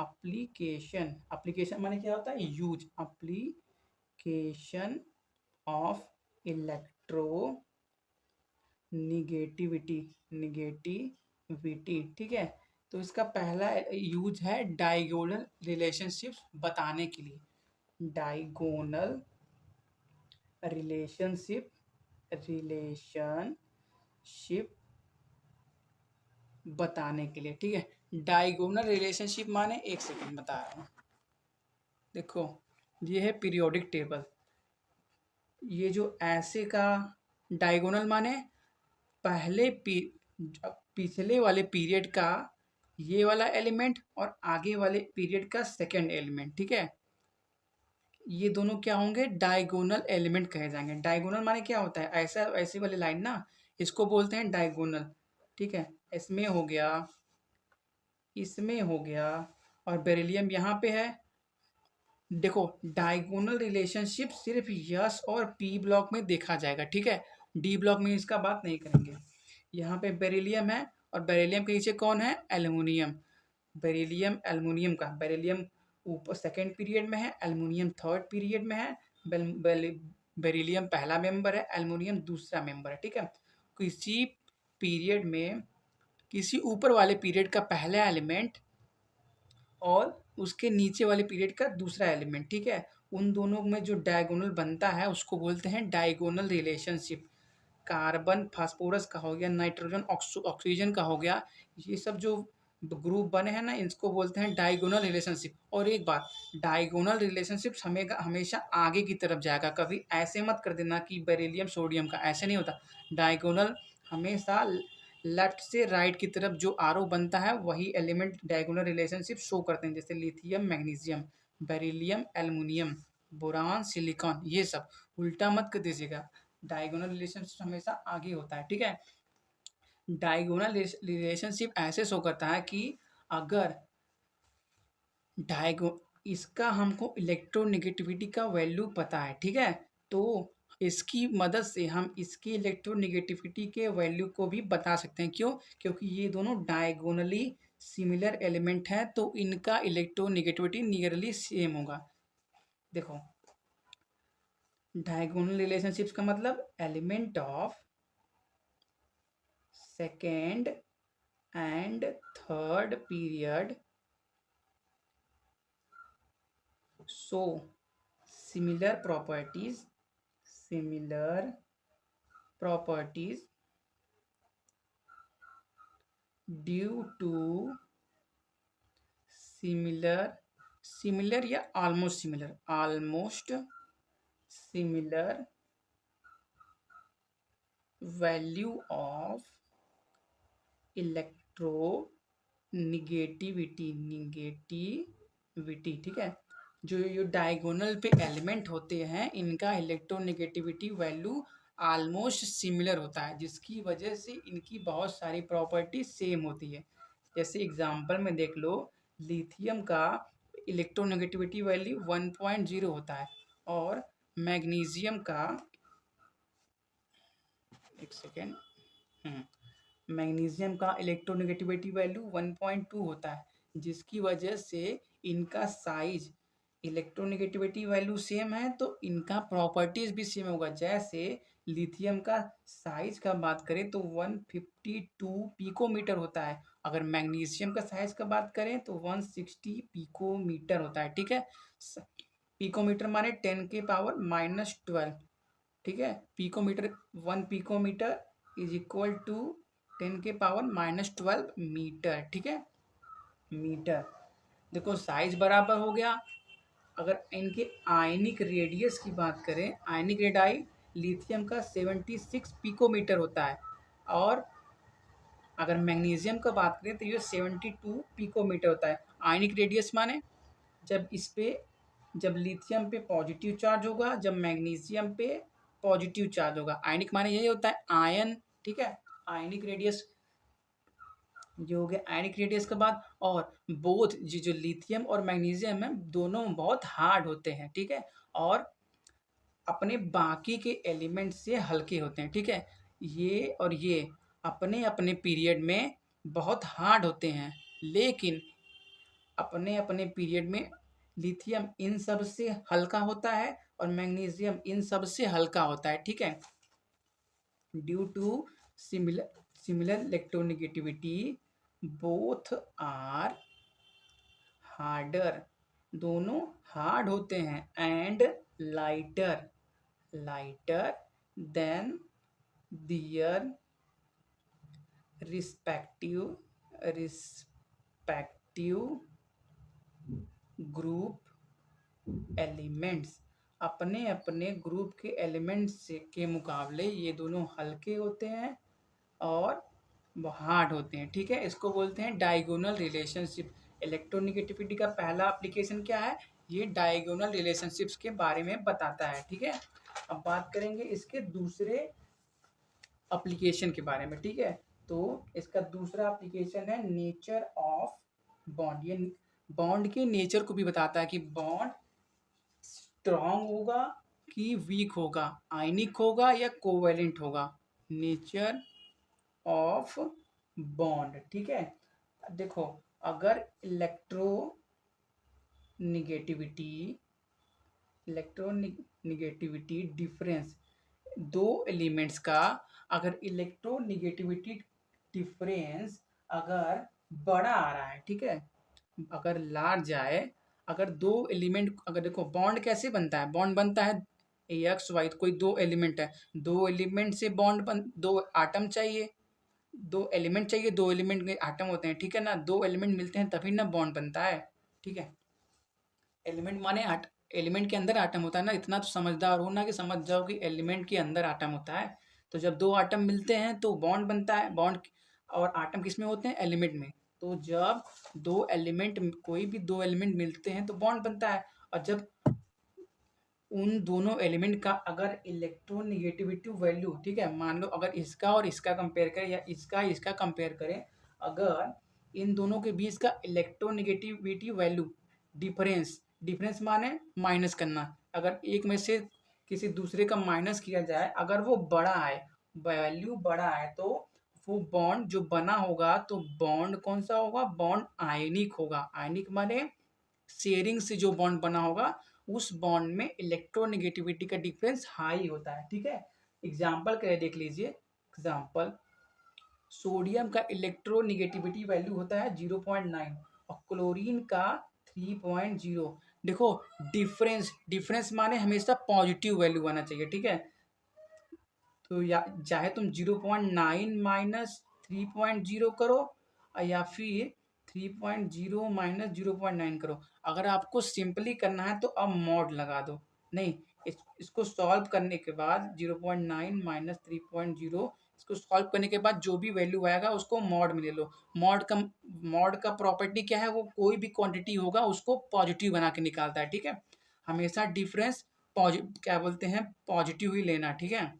Application, application माने क्या होता है, use, application of electro negativity, negativity, ठीक है। तो इसका पहला यूज है डायगोनल रिलेशनशिप्स बताने के लिए, डायगोनल रिलेशनशिप, रिलेशनशिप बताने के लिए, ठीक है। डायगोनल रिलेशनशिप माने, एक सेकंड बता रहा हूँ, देखो ये है पीरियोडिक टेबल, ये जो ऐसे का डायगोनल माने पहले पिछले वाले पीरियड का ये वाला एलिमेंट और आगे वाले पीरियड का सेकंड एलिमेंट, ठीक है। ये दोनों क्या होंगे, डायगोनल एलिमेंट कहे जाएंगे। डायगोनल माने क्या होता है, ऐसा ऐसे वाले लाइन ना, इसको बोलते हैं डायगोनल, ठीक है। इसमें हो गया, इसमें हो गया, और बेरिलियम यहाँ पे है। देखो डायगोनल रिलेशनशिप सिर्फ यस और पी ब्लॉक में देखा जाएगा, ठीक है। डी ब्लॉक में इसका बात नहीं करेंगे। यहाँ पे बेरिलियम है और बेरिलियम के नीचे कौन है, एल्युमिनियम। बेरिलियम एल्युमिनियम का, बेरिलियम ऊपर सेकेंड पीरियड में है, एल्युमिनियम थर्ड पीरियड में है। बेरिलियम पहला मेंबर है, एल्युमिनियम दूसरा मेंबर है, ठीक है। किसी पीरियड में, किसी ऊपर वाले पीरियड का पहला एलिमेंट और उसके नीचे वाले पीरियड का दूसरा एलिमेंट, ठीक है, उन दोनों में जो डायगोनल बनता है उसको बोलते हैं डायगोनल रिलेशनशिप। कार्बन फास्फोरस का हो गया, नाइट्रोजन ऑक्सीजन का हो गया, ये सब जो ग्रुप बने हैं ना, इसको बोलते हैं डायगोनल रिलेशनशिप। और एक बात, डायगोनल रिलेशनशिप हमेशा आगे की तरफ जाएगा, कभी ऐसे मत कर देना कि बेरिलियम सोडियम का, ऐसे नहीं होता। डायगोनल हमेशा लेफ्ट से राइट की तरफ जो आरो बनता है वही एलिमेंट डायगोनल रिलेशनशिप शो करते हैं, जैसे lithium magnesium, beryllium aluminium, boron silicon, ये सब उल्टा मत कर दीजिएगा। डायगोनल रिलेशनशिप हमेशा आगे होता है, ठीक है। डायगोनल रिलेशनशिप ऐसे शो करता है कि अगर डायगो इसका हमको इलेक्ट्रोनेगेटिविटी का वैल्यू पता है, ठीक है, तो इसकी मदद से हम इसकी इलेक्ट्रोनेगेटिविटी के वैल्यू को भी बता सकते हैं। क्यों, क्योंकि ये दोनों डायगोनली सिमिलर एलिमेंट हैं, तो इनका इलेक्ट्रोनेगेटिविटी नियरली सेम होगा। देखो डायगोनल रिलेशनशिप्स का मतलब element of second and third period show similar properties, similar properties due to similar, similar या almost similar, almost similar value of electronegativity, negativity, ठीक है। जो ये डायगोनल पे एलिमेंट होते हैं इनका इलेक्ट्रोनिगेटिविटी वैल्यू ऑलमोस्ट सिमिलर होता है, जिसकी वजह से इनकी बहुत सारी प्रॉपर्टी सेम होती है। जैसे एग्जांपल में देख लो, लिथियम का इलेक्ट्रोनेगेटिविटी वैल्यू 1.0 होता है और मैग्नीशियम का, एक सेकेंड, मैग्नीशियम का इलेक्ट्रोनेगेटिविटी वैल्यू 1.2 होता है, जिसकी वजह से इनका साइज, इलेक्ट्रोनेगेटिविटी वैल्यू सेम है तो इनका प्रॉपर्टीज भी सेम होगा। जैसे लिथियम का साइज का बात करें तो 152 पिकोमीटर होता है, अगर मैग्नीशियम का साइज का बात करें तो 160 पिकोमीटर होता है, ठीक है। पिकोमीटर माने 10⁻⁻12, ठीक है। Picometre, 1 picometre is equal to 10⁻⁻12 metre, ठीक है, मीटर। देखो साइज बराबर हो गया। अगर इनके आयनिक रेडियस की बात करें, आयनिक रेडाई लिथियम का 76 पिकोमीटर होता है और अगर मैग्नीशियम का बात करें तो ये 72 पिकोमीटर होता है। आयनिक रेडियस माने जब इस पे, जब लिथियम पे पॉजिटिव चार्ज होगा, जब मैग्नीशियम पे पॉजिटिव चार्ज होगा। आयनिक माने यही होता है आयन, ठीक है। आयनिक रेडियस जो हो गया आयनिक रेडियस के बाद, और बोथ जो लिथियम और मैग्नीशियम है दोनों बहुत हार्ड होते हैं, ठीक है, और अपने बाकी के एलिमेंट से हल्के होते हैं, ठीक है। ये और ये अपने अपने पीरियड में बहुत हार्ड होते हैं, लेकिन अपने अपने पीरियड में लिथियम इन सब से हल्का होता है और मैग्नीशियम इन सब से हल्का होता है, ठीक है। Due to similar electronegativity both are harder, दोनों हार्ड होते हैं, and lighter lighter than their respective respective group elements, अपने अपने ग्रुप के एलिमेंट्स के मुकाबले ये दोनों हल्के होते हैं और हार्ड होते हैं, ठीक है। इसको बोलते हैं डायगोनल रिलेशनशिप। इलेक्ट्रोनेगेटिविटी का पहला एप्लीकेशन क्या है, ये डायगोनल रिलेशनशिप्स के बारे में बताता है, ठीक है। अब बात करेंगे इसके दूसरे एप्लीकेशन के बारे में, ठीक है। तो इसका दूसरा एप्लीकेशन है नेचर ऑफ बॉन्ड। ये बॉन्ड के नेचर को भी बताता है कि बॉन्ड स्ट्रॉन्ग होगा कि वीक होगा, आयनिक होगा या कोवेलेंट होगा। नेचर ऑफ बॉन्ड, ठीक है। देखो, अगर इलेक्ट्रोनिगेटिविटी डिफरेंस दो एलिमेंट्स का, अगर इलेक्ट्रोनिगेटिविटी डिफरेंस अगर बड़ा आ रहा है, ठीक है, अगर लार्ज आए, अगर दो एलिमेंट, अगर देखो बॉन्ड कैसे बनता है, बॉन्ड बनता है एक्स वाई, कोई दो एलिमेंट है, दो एलिमेंट से बॉन्ड दो आटम चाहिए, दो एलिमेंट चाहिए, दो एलिमेंट के आटम होते हैं, ठीक है ना। दो एलिमेंट मिलते हैं तभी ना बॉन्ड बनता है, ठीक है। एलिमेंट माने एलिमेंट के अंदर आटम होता है ना, इतना तो समझदार हो ना कि समझ जाओ कि एलिमेंट के अंदर आटम होता है। तो जब दो आटम मिलते हैं तो बॉन्ड बनता है, बॉन्ड और आटम किस में होते हैं, एलिमेंट में। तो जब दो एलिमेंट, कोई भी दो एलिमेंट मिलते हैं तो बॉन्ड बनता है। और जब उन दोनों एलिमेंट का अगर इलेक्ट्रोनेगेटिविटी वैल्यू, ठीक है, मान लो अगर इसका और इसका कंपेयर करें या इसका कंपेयर करें, अगर इन दोनों के बीच का इलेक्ट्रोनेगेटिविटी वैल्यू डिफरेंस, डिफरेंस माने माइनस करना, अगर एक में से किसी दूसरे का माइनस किया जाए, अगर वो बड़ा है, वैल्यू बड़ा है, तो वो बॉन्ड जो बना होगा, तो बॉन्ड कौन सा होगा, बॉन्ड आयनिक होगा। आयनिक माने शेयरिंग से जो बॉन्ड बना होगा, उस बॉन्ड में इलेक्ट्रोनेगेटिविटी का डिफरेंस हाई होता है, ठीक है। एग्जाम्पल के लिए देख लीजिए, एग्जाम्पल सोडियम का इलेक्ट्रोनेगेटिविटी वैल्यू होता है 0.9 और क्लोरीन का 3.0। देखो, डिफरेंस, डिफरेंस माने हमेशा पॉजिटिव वैल्यू आना चाहिए, ठीक है। तो या चाहे तुम 0.9 माइनस 3.0 करो या फिर 3.0 माइनस 0.9 करो। अगर आपको सिंपली करना है तो अब मॉड लगा दो, नहीं, इसको सॉल्व करने के बाद 0.9 माइनस 3.0, इसको सॉल्व करने के बाद जो भी वैल्यू आएगा उसको मॉड में ले लो। मॉड का प्रॉपर्टी क्या है, वो कोई भी क्वांटिटी होगा उसको पॉजिटिव बना के निकालता है, ठीक है। हमेशा डिफरेंस क्या बोलते हैं, पॉजिटिव ही लेना, ठीक है।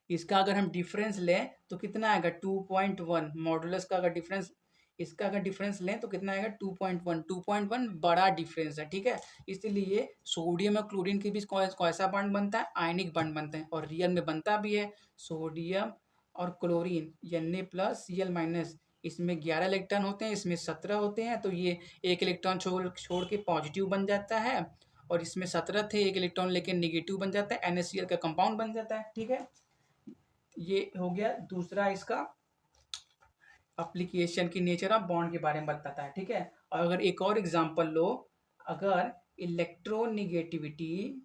इसका अगर हम डिफरेंस लें तो कितना आएगा, 2.1। मॉडुलस का अगर डिफरेंस, इसका अगर डिफरेंस लें तो कितना आएगा, 2.1। 2.1 बड़ा डिफरेंस है, ठीक है। इसलिए सोडियम और क्लोरीन के बीच कैसा बॉन्ड बनता है, आयनिक बॉन्ड बनता है, और रियल में बनता भी है। सोडियम और chlorine Na plus Cl minus, इसमें 11 इलेक्ट्रॉन होते हैं, इसमें 17 होते हैं, तो ये एक इलेक्ट्रॉन छोड़ के पॉजिटिव बन जाता है, और इसमें 17 थे, एक इलेक्ट्रॉन लेके निगेटिव बन जाता है, NaCl का कंपाउंड बन जाता है, ठीक है। ये हो गया दूसरा इसका एप्लीकेशन की नेचर ऑफ बॉन्ड के बारे में बताता है, ठीक है। और अगर एक और एग्जांपल लो, अगर इलेक्ट्रोनिगेटिविटी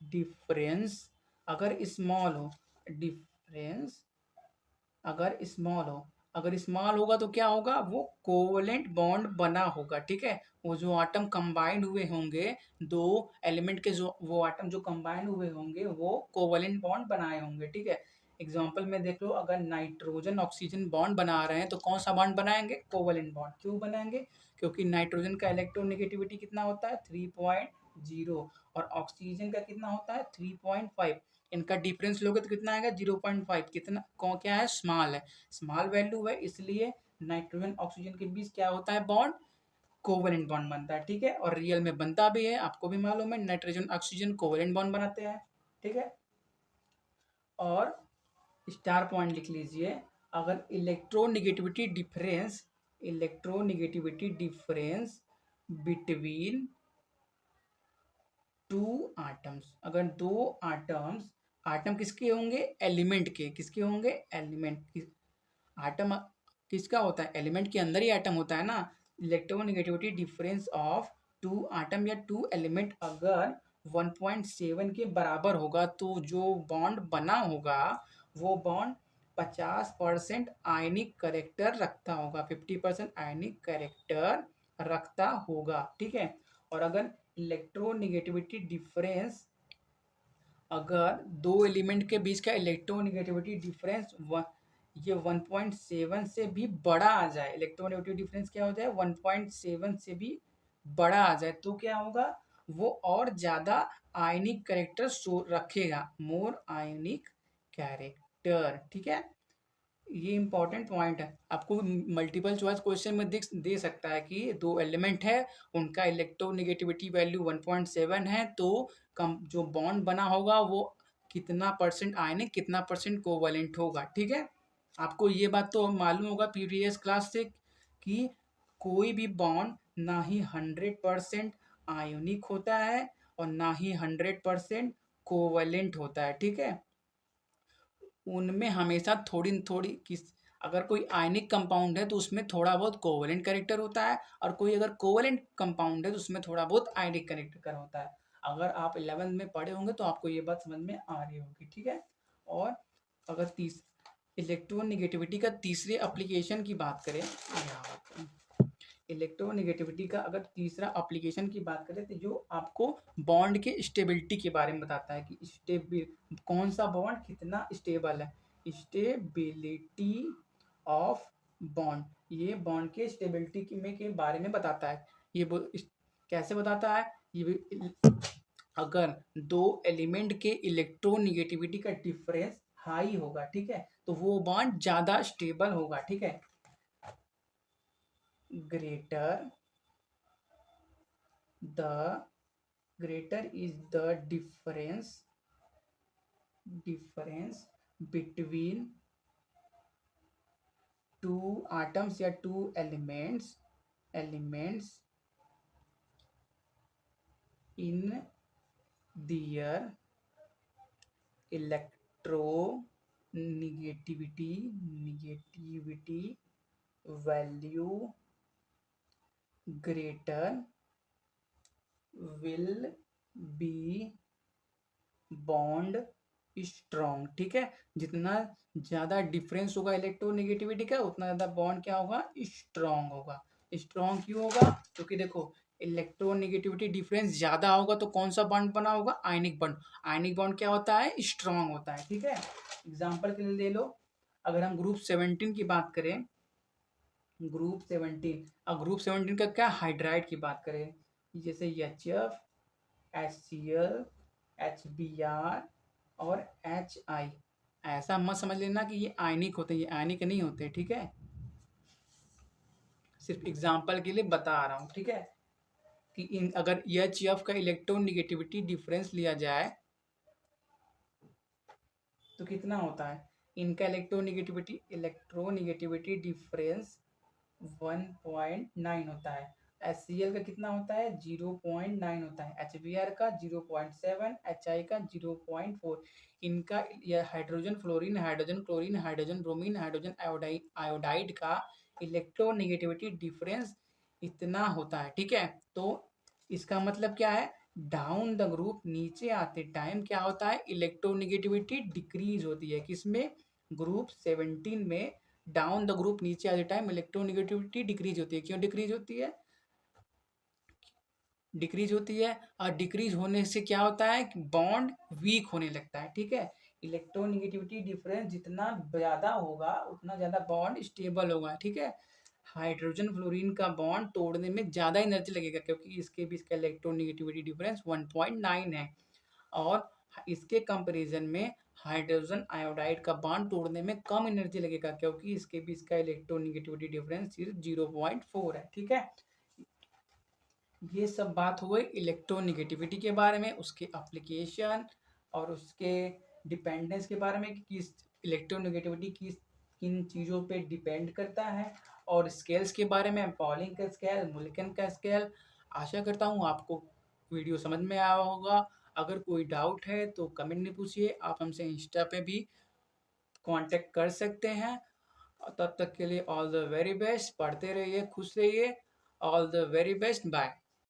डिफरेंस अगर स्मॉल हो, डिफरेंस अगर स्मॉल हो, अगर स्मॉल होगा तो क्या होगा, वो कोवलेंट बॉन्ड बना होगा, ठीक है। वो जो आटम कंबाइंड हुए होंगे, दो एलिमेंट के जो वो आटम जो कंबाइंड हुए होंगे, वो कोवलेंट बॉन्ड बनाए होंगे, ठीक है। एग्जांपल में देख लो, अगर नाइट्रोजन ऑक्सीजन बॉन्ड बना रहे हैं तो कौन सा बॉन्ड बनाएंगे, कोवलेंट बॉन्ड। क्यों बनाएंगे, क्योंकि नाइट्रोजन का इलेक्ट्रोनेगेटिविटी कितना होता है, 3.0, और ऑक्सीजन का कितना होता है, 3.5। इनका डिफरेंस लोगे तो कितना आएगा, 0.5। कितना कौन क्या है, स्मॉल है, स्मॉल वैल्यू है, इसलिए नाइट्रोजन ऑक्सीजन के बीच क्या होता है, बॉन्ड, कोवलेंट बॉन्ड बनता है, ठीक है। और रियल में बनता भी है, आपको भी मालूम है, नाइट्रोजन ऑक्सीजन कोवलेंट बॉन्ड बनाते हैं, ठीक है। और स्टार पॉइंट लिख लीजिए, अगर electronegativity difference between two atoms, अगर दो आटम्स, आटम किसके होंगे, एलिमेंट के, किसके होंगे, एलिमेंट, आटम किसका होता है, एलिमेंट के अंदर ही एटम होता है ना। Electronegativity difference of two atom या टू एलिमेंट अगर 1.7 के बराबर होगा तो जो बॉन्ड बना होगा वो बॉन्ड 50% आयनिक करेक्टर रखता होगा, 50% आयनिक करेक्टर रखता होगा, ठीक है। और अगर इलेक्ट्रोनिगेटिविटी डिफरेंस, अगर दो एलिमेंट के बीच का इलेक्ट्रोनिगेटिविटी डिफरेंस ये 1.7 से भी बड़ा आ जाए, इलेक्ट्रोनेगेटिव डिफरेंस क्या हो जाए, 1.7 से भी बड़ा आ जाए, तो क्या होगा, वो और ज्यादा आयनिक कैरेक्टर रखेगा, मोर आयनिक कैरेक्टर, ठीक है। ये इंपॉर्टेंट पॉइंट है, आपको मल्टीपल चॉइस क्वेश्चन में दे सकता है कि दो एलिमेंट है, उनका इलेक्ट्रोनिगेटिविटी वैल्यू 1.7 है, तो कम जो बॉन्ड बना होगा वो कितना परसेंट आयनिक, कितना परसेंट कोवैलेंट होगा, ठीक है। आपको ये बात तो मालूम होगा प्रीवियस क्लास से कि कोई भी बॉन्ड ना ही 100% आयोनिक होता है और ना ही 100% कोवैलेंट होता है, ठीक है। उनमें हमेशा थोड़ी थोड़ी किस, अगर कोई आयनिक कंपाउंड है तो उसमें थोड़ा बहुत कोवैलेंट कैरेक्टर होता है, और कोई अगर कोवैलेंट कंपाउंड है तो उसमें थोड़ा बहुत आयनिक कैरेक्टर होता है। अगर आप 11th में पढ़े होंगे तो आपको ये बात समझ में आ रही होगी, ठीक है। और अगर इलेक्ट्रोनिगेटिविटी का तीसरे एप्लीकेशन की बात करें, इलेक्ट्रोनिगेटिविटी का अगर तीसरा एप्लीकेशन की बात करें तो जो आपको बॉन्ड के स्टेबिलिटी के बारे में बताता है कि कौन सा बॉन्ड कितना स्टेबल है, स्टेबिलिटी ऑफ बॉन्ड, ये बॉन्ड के स्टेबिलिटी के बारे में बताता है। कैसे बताता है, ये अगर दो एलिमेंट के इलेक्ट्रोनिगेटिविटी का डिफरेंस हाई होगा, ठीक है, तो वो बॉन्ड ज्यादा स्टेबल होगा, ठीक है। greater is the difference between two atoms या two elements in their electronegativity value greater will be bond strong, ठीक है। जितना ज्यादा डिफरेंस होगा इलेक्ट्रोनेगेटिविटी का उतना ज्यादा बॉन्ड क्या होगा, स्ट्रॉन्ग होगा। स्ट्रॉन्ग क्यों होगा, क्योंकि देखो इलेक्ट्रोनेगेटिविटी डिफरेंस ज्यादा होगा तो कौन सा बॉन्ड बना होगा, आयनिक बॉन्ड। आयनिक बॉन्ड क्या होता है, स्ट्रॉन्ग होता है, ठीक है। एग्जाम्पल के लिए ले लो, अगर हम ग्रुप 17 की बात करें, ग्रुप 17, अब ग्रुप 17 का क्या, हाइड्राइड की बात करें, जैसे HF, HCl, HBr और HI, ऐसा मत समझ लेना कि ये आयनिक होते हैं, ये आयनिक नहीं होते, ठीक है। सिर्फ एग्जांपल के लिए बता रहा हूँ, ठीक है, कि अगर HF का इलेक्ट्रोनिगेटिविटी डिफरेंस लिया जाए तो कितना होता है, इनका इलेक्ट्रोनिगेटिविटी डिफरेंस 1.9 होता है। HCl का कितना होता है, 0.9 होता है। HBr का 0.7, HI का 0.4। इनका यह hydrogen fluorine, hydrogen chlorine, hydrogen bromine, hydrogen iodide का इलेक्ट्रोनिगेटिविटी डिफरेंस इतना होता है, ठीक है। तो इसका मतलब क्या है, डाउन द ग्रुप, नीचे आते टाइम क्या होता है, इलेक्ट्रोनिगेटिविटी डिक्रीज होती है, किसमें, ग्रुप 17 में। डाउन द ग्रुप, नीचे आते टाइम इलेक्ट्रोनिगेटिविटी डिक्रीज होती है। क्यों डिक्रीज होती है, डिक्रीज होती है, और डिक्रीज होने से क्या होता है, बॉन्ड वीक होने लगता है, ठीक है। इलेक्ट्रोनिगेटिविटी डिफरेंस जितना ज्यादा होगा उतना ज्यादा बॉन्ड स्टेबल होगा, ठीक है। हाइड्रोजन फ्लोरीन का बॉन्ड तोड़ने में ज्यादा एनर्जी लगेगा क्योंकि इसके बीच का इलेक्ट्रोनिगेटिविटी डिफरेंस 1.9 है, और इसके कंपैरिजन में हाइड्रोजन आयोडाइड का बॉन्ड तोड़ने में कम एनर्जी लगेगा क्योंकि इसके बीच का इलेक्ट्रोनिगेटिविटी डिफरेंस सिर्फ 0.4 है, ठीक है। ये सब बात हो गई इलेक्ट्रोनिगेटिविटी के बारे में, उसके एप्लीकेशन और उसके डिपेंडेंस के बारे में कि किस इलेक्ट्रोनिगेटिविटी किस किन चीज़ों पे डिपेंड करता है, और स्केल्स के बारे में पॉलिंग का स्केल, मुल्कन का स्केल। आशा करता हूँ आपको वीडियो समझ में आया होगा। अगर कोई डाउट है तो कमेंट में पूछिए, आप हमसे इंस्टा पे भी कांटेक्ट कर सकते हैं। तब तक के लिए ऑल द वेरी बेस्ट, पढ़ते रहिए, खुश रहिए। All the very best, bye.